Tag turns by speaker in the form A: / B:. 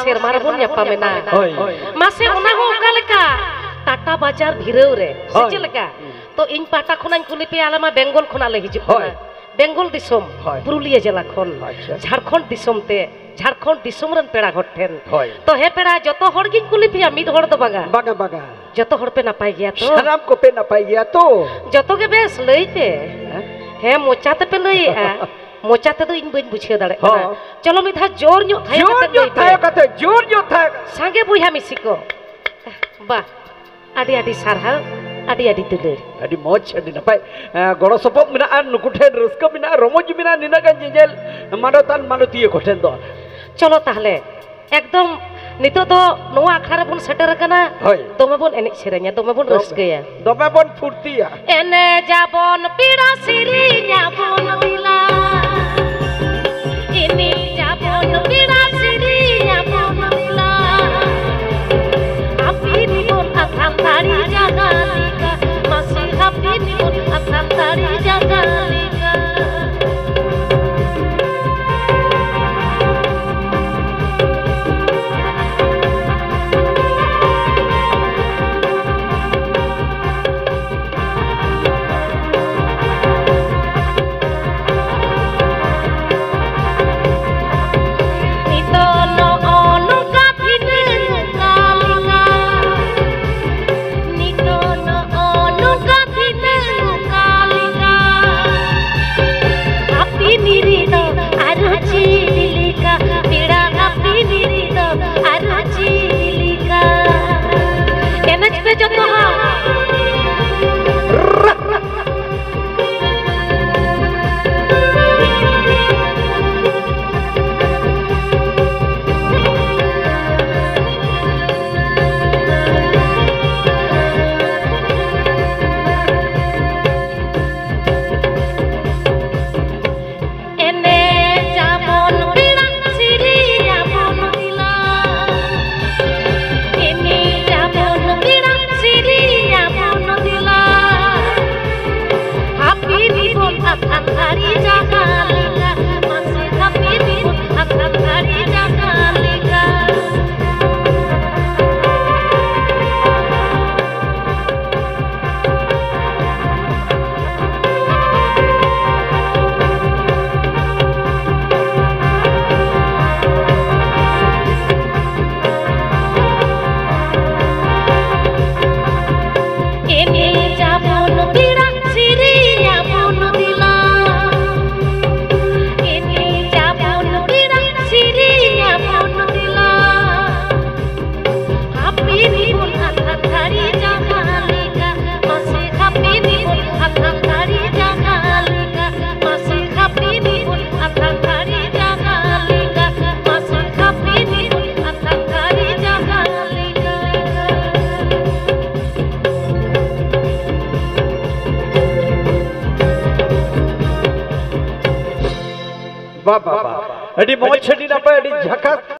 A: सेरमा रे बन यापामेना मासे ओना हो ओका लेका टाटा बाजार भिरेव रे से लेका तो इन पाटा खनान कुली पे आलामा बेंगल खना ले हिजु बेंगल दिसम पुरुलिया जिला खन झारखंड दिसम ते झारखंड दिसम रन पेड़ा घटेन तो हे पेड़ा जतो हड़ गिन कुली पिया मिद हड़ दो बागा बागा बागा जतो हड़ पे नापाय गया तो सनाम को पे नापाय गया तो जतो के बेस लई पे हे मोचाते पे लई मोचाते तो इन बइन बुझे दाड़े चलो मिधा जोर न्यो थाय कते सांगे बुझा मिसिको बा आदि आदि सारहा आदि आदि तुले आदि मोच आदि नपाय गड़ो सपक मिना आर नुकुठेन रस्क मिना रमज मिना निना गान जेल मानतान मानतीय कोठेन दो चलो ताहले एकदम नितो तो नोआ आखरा बन सेटर कना दोमे बन एने सेरेnya दोमे बन रस्कया दोमे बन फुर्तिया एने जाबन पीड़ा सिरिnya बन दिला इने जाबन पीड़ा सिरिnya बन दिला आपी निबन आथान तारी जागालिका मासी आपी निबन आथान तारी जागालिका बाबा अडी मोच छडी ना पे अडी झका